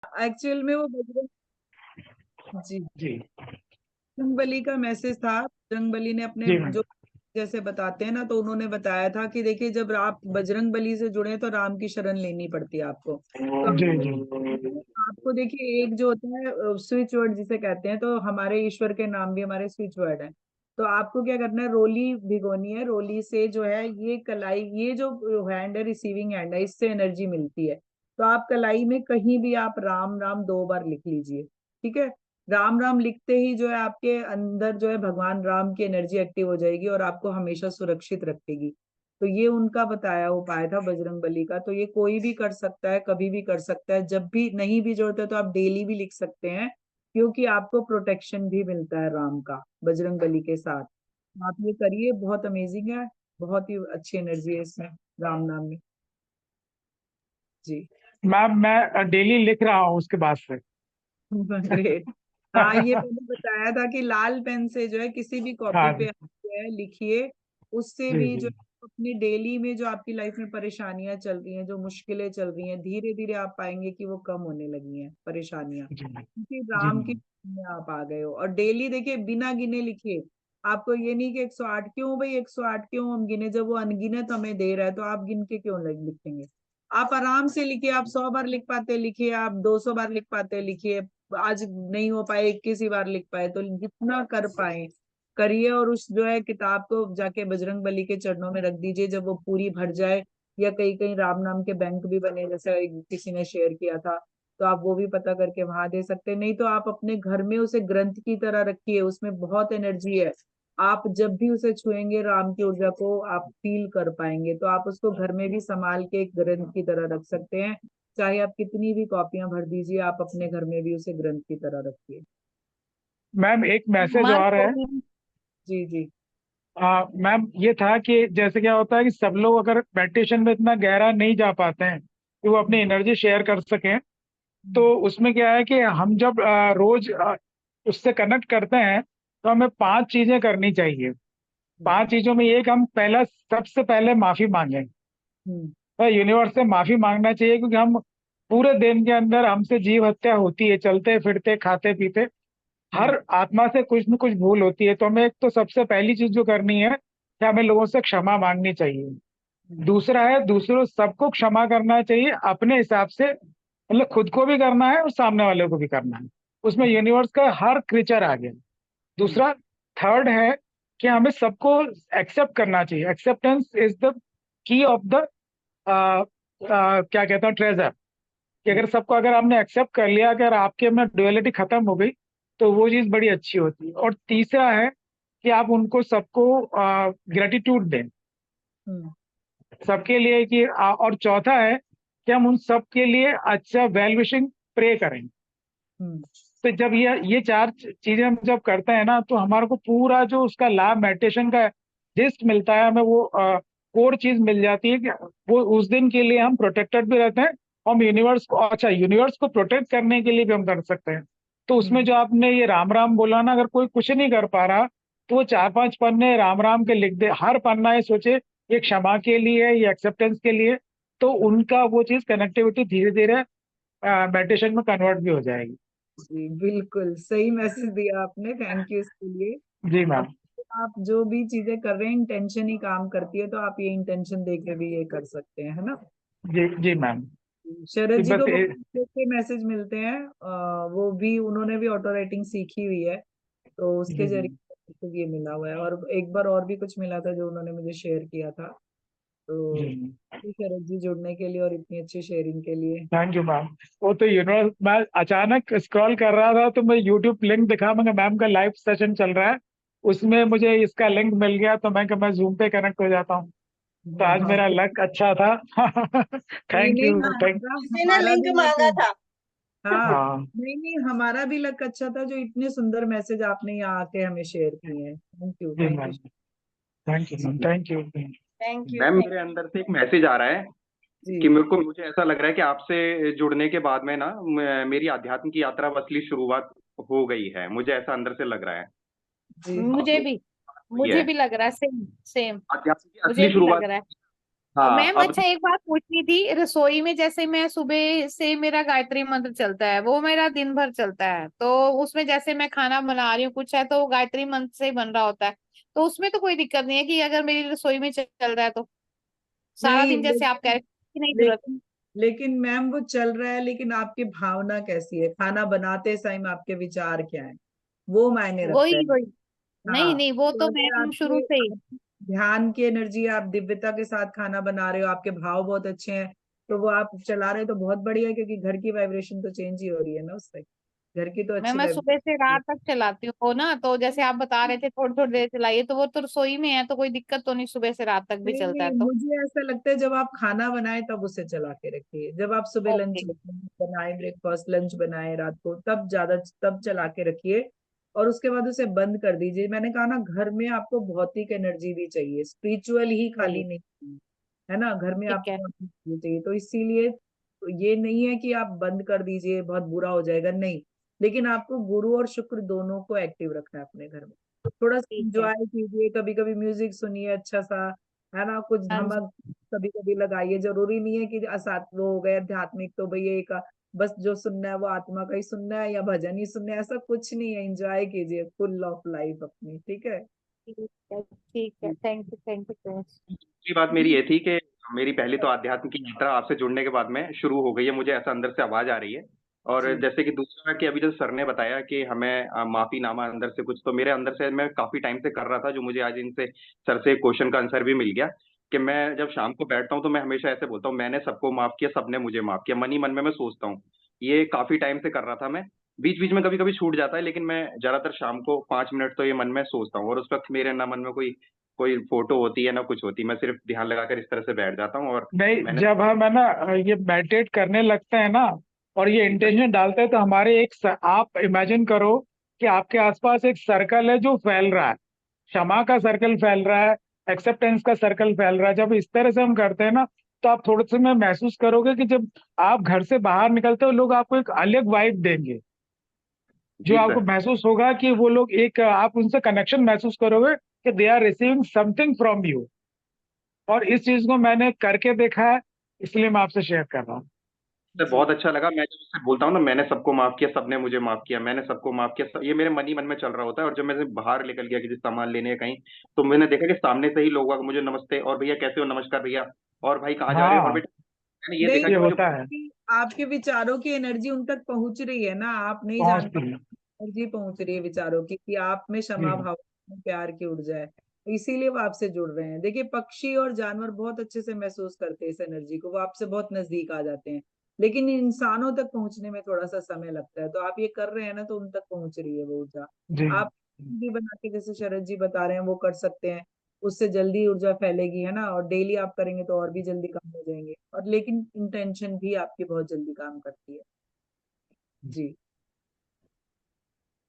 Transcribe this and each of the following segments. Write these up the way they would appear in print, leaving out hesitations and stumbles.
Actual में वो बजरंग जी जी बजरंगबली का मैसेज था। बजरंगबली ने अपने जी मैम। जो जैसे बताते हैं ना, तो उन्होंने बताया था कि देखिए, जब आप बजरंगबली से जुड़े तो राम की शरण लेनी पड़ती है आपको। तो जी जी आपको देखिए, एक जो होता है स्विच वर्ड जिसे कहते हैं, तो हमारे ईश्वर के नाम भी हमारे स्विच वर्ड है। तो आपको क्या करना है, रोली भिगोनी है। रोली से जो है ये कलाई, ये जो हैंड है, रिसीविंग हैंड है, इससे एनर्जी मिलती है। तो आप कलाई में कहीं भी आप राम राम 2 बार लिख लीजिए। ठीक है। राम राम लिखते ही जो है आपके अंदर जो है भगवान राम की एनर्जी एक्टिव हो जाएगी और आपको हमेशा सुरक्षित रखेगी। तो ये उनका बताया उपाय था बजरंगबली का। तो ये कोई भी कर सकता है, कभी भी कर सकता है। जब भी नहीं भी जरूरत है तो आप डेली भी लिख सकते हैं, क्योंकि आपको प्रोटेक्शन भी मिलता है राम का बजरंगबली के साथ। आप ये करिए, बहुत अमेजिंग है। बहुत ही अच्छी एनर्जी है इसमें, राम नाम में। जी। मैम मैं डेली लिख रहा हूँ उसके बाद से। ग्रेट। हाँ, ये मैंने बताया था कि लाल पेन से जो है किसी भी कॉपी पे हाँ आप जो है लिखिए। उससे जी भी जी जो अपनी डेली में जो आपकी लाइफ में परेशानियां चल रही हैं, जो मुश्किलें चल रही हैं, धीरे धीरे आप पाएंगे कि वो कम होने लगी हैं परेशानियां, जी क्योंकि जी राम की मैम। में आप आ गए हो। और डेली देखिए, बिना गिने लिखिए। आपको ये नहीं कि 108 क्यों भाई, 108 क्यों हम गिने, जब वो अनगिनत हमें दे रहा है तो आप गिन के क्यों लिखेंगे। आप आराम से लिखिए। आप 100 बार लिख पाते लिखिए, आप 200 बार लिख पाते लिखिए। आज नहीं हो पाए, 21 ही बार लिख पाए, तो जितना कर पाए करिए। और उस जो है किताब को जाके बजरंग बली के चरणों में रख दीजिए। जब वो पूरी भर जाए, या कहीं कहीं राम नाम के बैंक भी बने, जैसे किसी ने शेयर किया था, तो आप वो भी पता करके वहां दे सकते हैं। नहीं तो आप अपने घर में उसे ग्रंथ की तरह रखिए, उसमें बहुत एनर्जी है। आप जब भी उसे छुएंगे, राम की ऊर्जा को आप फील कर पाएंगे। तो आप उसको घर में भी संभाल के एक ग्रंथ की तरह रख सकते हैं। चाहे आप कितनी भी कॉपियां भर दीजिए, आप अपने घर में भी उसे ग्रंथ की तरह रखिए। मैम एक मैसेज हमारे और को है। भी। जी जी। मैम ये था कि जैसे क्या होता है कि सब लोग अगर मेडिटेशन में इतना गहरा नहीं जा पाते हैं कि वो अपनी हम्म, एनर्जी शेयर कर सकें, तो हम्म, उसमें क्या है कि हम जब रोज उससे कनेक्ट करते हैं, तो हमें 5 चीजें करनी चाहिए। हम्म, 5 चीजों में एक, हम पहला सबसे पहले माफी मांगें। हम्म, तो यूनिवर्स से माफी मांगना चाहिए, क्योंकि हम पूरे दिन के अंदर हमसे जीव हत्या होती है, चलते फिरते खाते पीते हम्म, हर आत्मा से कुछ न कुछ भूल होती है। तो हमें एक तो सबसे पहली चीज जो करनी है कि हमें लोगों से क्षमा मांगनी चाहिए। हम्म, दूसरा है, दूसरों सबको क्षमा करना चाहिए अपने हिसाब से, मतलब खुद को भी करना है और सामने वाले को भी करना है। उसमें यूनिवर्स का हर क्रीचर आ गया। हम्म, दूसरा, थर्ड है कि हमें सबको एक्सेप्ट करना चाहिए। Acceptance is the key of the क्या कहता हूँ, ट्रेजर। कि हम्म, अगर सबको, अगर आपने एक्सेप्ट कर लिया, अगर आपके में डुअलिटी खत्म हो गई, तो वो चीज बड़ी अच्छी होती है। और तीसरा है कि आप उनको सबको ग्रेटिट्यूड दें हम्म, सबके लिए, कि और चौथा है कि हम उन सबके लिए अच्छा वेल विशिंग प्रे करें। हम्म, तो जब ये चार चीजें हम जब करते हैं ना, तो हमारे को पूरा जो उसका लाभ मेडिटेशन का जिस्ट मिलता है, हमें वो कोर चीज मिल जाती है कि वो उस दिन के लिए हम प्रोटेक्टेड भी रहते हैं। हम यूनिवर्स को, अच्छा यूनिवर्स को प्रोटेक्ट करने के लिए भी हम कर सकते हैं। तो उसमें हम्म, जो आपने ये राम राम बोला ना, अगर कोई कुछ नहीं कर पा रहा, तो वो 4-5 पन्ने राम राम के लिख दे। हर पन्ना ये सोचे ये क्षमा के लिए है, ये एक्सेप्टेंस के लिए। तो उनका वो चीज कनेक्टिविटी धीरे धीरे मेडिटेशन में कन्वर्ट भी हो जाएगी। जी बिल्कुल सही मैसेज दिया आपने, थैंक यू इसके लिए। जी अब मैम। आप जो भी चीजें कर रहे हैं, इंटेंशन ही काम करती है, तो आप ये इंटेंशन दे के भी ये कर सकते हैं, है ना। जी जी मैम। शरद कि जी बस को बहुत अच्छे अच्छे मैसेज मिलते हैं। वो भी, उन्होंने भी ऑटो राइटिंग सीखी हुई है, तो उसके जी जी जरिए तो ये मिला हुआ है। और एक बार और भी कुछ मिला था जो उन्होंने मुझे शेयर किया था। जी। तो शरद जी, जुड़ने के लिए और इतनी अच्छी शेयरिंग के लिए। Thank you ma'am. वो तो यूनिवर्स, मैं अचानक स्क्रॉल कर रहा था तो मैं यूट्यूब लिंक दिखा, मैं मैम का लाइव सेशन चल रहा है, उसमें मुझे इसका लिंक मिल गया, तो मैं जूम पे कनेक्ट हो जाता हूँ। तो आज हाँ, मेरा लक अच्छा था। नहीं थैंक नहीं, यू थैंक। हमारा किसी ने हमारा लिंक भी मांगा लक। था। हाँ। हाँ नहीं नहीं, हमारा भी लक अच्छा था, जो इतने सुंदर मैसेज आपने यहाँ आके हमें शेयर किए हैं। थैंक यू, जी thank you. Ma'am. Thank you ma'am, जी thank you. Thank you ma'am thank. मेरे अंदर से एक मैसेज आ रहा है कि जी मुझे ऐसा लग रहा है कि आपसे जुड़ने के बाद में ना मेरी आध्यात्म की यात्रा अब असली शुरुआत हो गई है। मुझे ऐसा अंदर से लग रहा है। जी। आप मुझे लोग भी हुई मुझे है भी लग रहा है, सेम सेम। आध्यात्म की मुझे असली भी लग शुरुआत। रहा है। हाँ मैम अब अच्छा एक बात पूछनी थी, रसोई में जैसे मैं सुबह से मेरा गायत्री मंत्र चलता है, वो मेरा दिन भर चलता है, तो उसमें जैसे मैं खाना बना रही हूँ कुछ है तो वो गायत्री मंत्र से ही बन रहा होता है, तो उसमें तो कोई दिक्कत नहीं है कि अगर मेरी रसोई में चल रहा है तो सारा नहीं दिन जैसे आप कह रहे हैं कि नहीं जरूरत। लेकिन लेकिन मैम वो चल रहा है, लेकिन आपकी भावना कैसी है, खाना बनाते टाइम आपके विचार क्या है, वो मायने रखता है। वही वही, नहीं हाँ, नहीं वो तो तो अगर मैम शुरू से ही। ध्यान की एनर्जी, आप दिव्यता के साथ खाना बना रहे हो, आपके भाव बहुत अच्छे हैं, तो वो आप चला रहे हो तो बहुत बढ़िया है, क्योंकि घर की वाइब्रेशन तो चेंज ही हो रही है ना उससे, घर की तो अच्छी मैं सुबह से वाइब्रेशन। रात तक चलाती हूँ वो ना, तो जैसे आप बता रहे थे थोड़ी थोड़ी देर चलाइए, तो वो तो रसोई में है तो कोई दिक्कत तो नहीं, सुबह से रात तक भी नहीं चलता नहीं, है तो। मुझे ऐसा लगता है जब आप खाना बनाए तब उसे चला के रखिए, जब आप सुबह लंच ओके। बनाए, ब्रेकफास्ट लंच बनाए रात को, तब ज्यादा, तब चला के रखिए, और उसके बाद उसे बंद कर दीजिए। मैंने कहा ना, घर में आपको भौतिक एनर्जी भी चाहिए, स्पिरिचुअल ही सही खाली नहीं चाहिए, है ना, घर में ठीक आपको है। भौतिक एनर्जी चाहिए, तो इसीलिए ये नहीं है कि आप बंद कर दीजिए बहुत बुरा हो जाएगा, नहीं, लेकिन आपको गुरु और शुक्र दोनों को एक्टिव रखना है अपने घर में। थोड़ा सा ठीक है। इंजॉय कीजिए, कभी कभी म्यूजिक सुनिए अच्छा सा, है ना, कुछ हाँ जी। धमक कभी कभी लगाइए, जरूरी नहीं है कि असात वो हो गए आध्यात्मिक, तो भैया एक बस जो सुनना है वो आत्मा का ही सुनना है या भजन ही सुनना है, ऐसा कुछ नहीं है, एंजॉय कीजिए फुल ऑफ लाइफ अपनी, ठीक है। ठीक है, थैंक यू सो मच। दूसरी बात मेरी ये थी कि मेरी पहली तो आध्यात्म की यात्रा आपसे जुड़ने के बाद में शुरू हो गई है, मुझे ऐसा अंदर से आवाज आ रही है। और जी जैसे कि दूसरा कि अभी जो सर ने बताया कि हमें माफीनामा अंदर से कुछ, तो मेरे अंदर से मैं काफी टाइम से कर रहा था, जो मुझे आज इनसे सर से क्वेश्चन का आंसर भी मिल गया, कि मैं जब शाम को बैठता हूँ तो मैं हमेशा ऐसे बोलता हूँ, मैंने सबको माफ किया, सबने मुझे माफ किया, मन ही मन में मैं सोचता हूँ। ये काफी टाइम से कर रहा था मैं, बीच बीच में कभी कभी छूट जाता है, लेकिन मैं ज्यादातर शाम को 5 मिनट तो ये मन में सोचता हूँ, और उस वक्त मेरे ना मन में कोई कोई फोटो होती है ना कुछ होती है, मैं सिर्फ ध्यान लगाकर इस तरह से बैठ जाता हूँ। और नहीं, मैंने जब हम है ना ये मेडिटेट करने लगते हैं ना और ये जी सर। इंटेंशन डालते हैं, तो हमारे आप इमेजिन करो कि आपके आसपास एक सर्कल है जो फैल रहा है, क्षमा का सर्कल फैल रहा है, एक्सेप्टेंस का सर्कल फैल रहा है। जब इस तरह से हम करते हैं ना, तो आप थोड़े से में महसूस करोगे कि जब आप घर से बाहर निकलते हो, लोग आपको एक अलग वाइब देंगे, जो जी आपको सर। महसूस होगा कि वो लोग एक, आप उनसे कनेक्शन महसूस करोगे कि they are receiving something from you. और इस चीज को मैंने करके देखा है, इसलिए मैं आपसे शेयर कर रहा हूँ। सर जी बहुत अच्छा लगा, मैं जब उससे बोलता हूँ ना, मैंने सबको माफ किया, सबने मुझे माफ किया, मैंने सबको माफ किया, ये मेरे मन ही मन में चल रहा होता है। और जब मैं बाहर निकल गया किसी सामान लेने कहीं, तो मैंने देखा कि सामने से ही लोग आके मुझे नमस्ते, और भैया कैसे हो, नमस्कार भैया, और भाई कहाँ जा रहे हो, और हाँ, बेटा, मैंने ये देखा नहीं, ये कि मुझे होता है, आपके विचारों की एनर्जी उन तक पहुंच रही है ना, आप नहीं जान पा, पहुंचती है। एनर्जी पहुंच रही है विचारों की, कि आप में जी क्षमा भाव में प्यार की ऊर्जा है, इसीलिए वो आपसे जुड़ रहे हैं। देखिए, पक्षी और जानवर बहुत अच्छे से महसूस करते हैं इस एनर्जी को, वो आपसे बहुत नजदीक आ जाते हैं, लेकिन इंसानों तक पहुंचने में थोड़ा सा समय लगता है, तो आप ये कर रहे हैं ना, तो उन तक पहुंच रही है वो ऊर्जा। जी। आप भी बना के, जैसे शरद जी बता रहे हैं, वो कर सकते हैं, उससे जल्दी ऊर्जा फैलेगी, है ना, और डेली आप करेंगे तो और भी जल्दी काम हो जाएंगे, और लेकिन इंटेंशन भी आपकी बहुत जल्दी काम करती है। जी,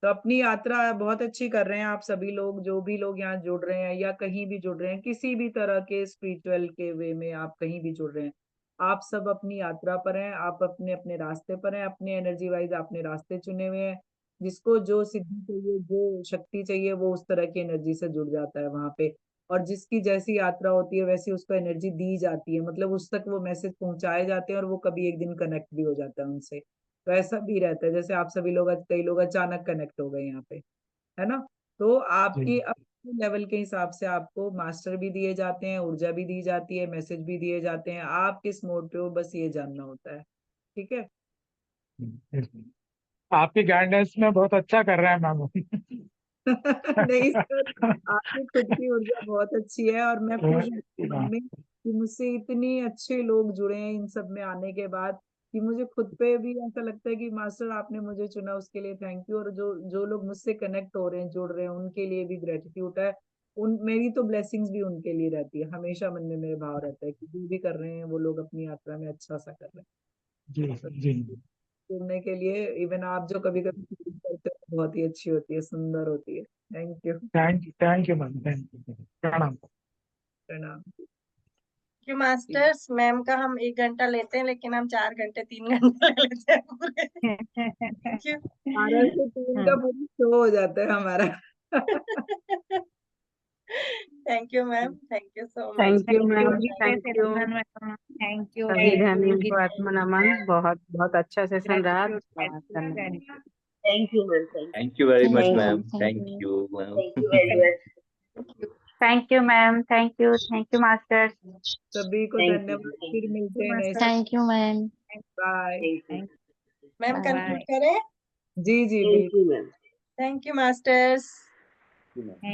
तो अपनी यात्रा बहुत अच्छी कर रहे हैं आप सभी लोग, जो भी लोग यहाँ जुड़ रहे हैं या कहीं भी जुड़ रहे हैं, किसी भी तरह के स्पिरिचुअल के वे में आप कहीं भी जुड़ रहे हैं, आप सब अपनी यात्रा पर हैं, आप अपने अपने रास्ते पर हैं, अपने एनर्जी वाइज आपने रास्ते चुने हुए हैं, जिसको जो सिद्धि चाहिए, जो शक्ति चाहिए, वो उस तरह की एनर्जी से जुड़ जाता है वहां पे, और जिसकी जैसी यात्रा होती है वैसी उसको एनर्जी दी जाती है, मतलब उस तक वो मैसेज पहुंचाए जाते हैं, और वो कभी एक दिन कनेक्ट भी हो जाता है उनसे। तो ऐसा भी रहता है, जैसे आप सभी लोग, कई लोग अचानक कनेक्ट हो गए यहाँ पे, है ना, तो जी आपके अपने लेवल के हिसाब से आपको मास्टर भी दिए जाते हैं, ऊर्जा भी दी जाती है, मैसेज भी दिए जाते हैं, आप किस मोड पे हो बस ये जानना होता है, ठीक है। आपकी गाइडेंस में बहुत अच्छा कर रहे हैं मैम। नहीं सर, आपकी खुद की ऊर्जा बहुत अच्छी है, और मैं खुश हूँ इस मन में कि मुझसे इतने अच्छे लोग जुड़े हैं इन सब में आने के बाद, कि मुझे खुद पे भी ऐसा लगता है कि मास्टर आपने मुझे चुना, उसके लिए थैंक यू, और जो जो लोग मुझसे कनेक्ट हो रहे हैं, जुड़ रहे हैं, उनके लिए भी ग्रेटिट्यूड है। उन मेरी तो ब्लेसिंग्स भी उनके लिए रहती है, हमेशा मन में मेरे भाव रहता है कि जो भी कर रहे हैं वो लोग अपनी यात्रा में अच्छा सा कर रहे जी हैं। जी। जुड़ने के लिए, इवन आप जो कभी कभी करते हो, बहुत ही अच्छी होती है, सुंदर होती है। Thank you. Thank you ma'am, thank you, प्रणाम। प्रणाम। कि मास्टर्स मैम का हम 1 घंटा लेते हैं, लेकिन हम 4 घंटे 3 घंटे ले लेते हैं पूरे। क्यों? 12 से 3 का पूरा शो हो जाता है हमारा। Thank you ma'am, thank you so much. Thank you ma'am, विशेष थैंक यू एतुलन मैम, थैंक यू सभी धनी को आत्मनमन। बहुत बहुत अच्छा सेशन रहा। ग्रेटिट्यूड धन्यवाद। Thank you, ma'am. Thank you very much, Thank ma'am. you. Thank you, ma'am. Thank you very much. Thank you ma'am, thank you masters. सभी को Thank you. धन्यवाद। Thank फिर you. मिलते हैं next. Thank you, ma'am. Bye. Thank you. Ma'am Bye. Conclude करें? जी जी Thank बिल्कुल। you, ma'am. Thank you masters. Thank you, ma'am.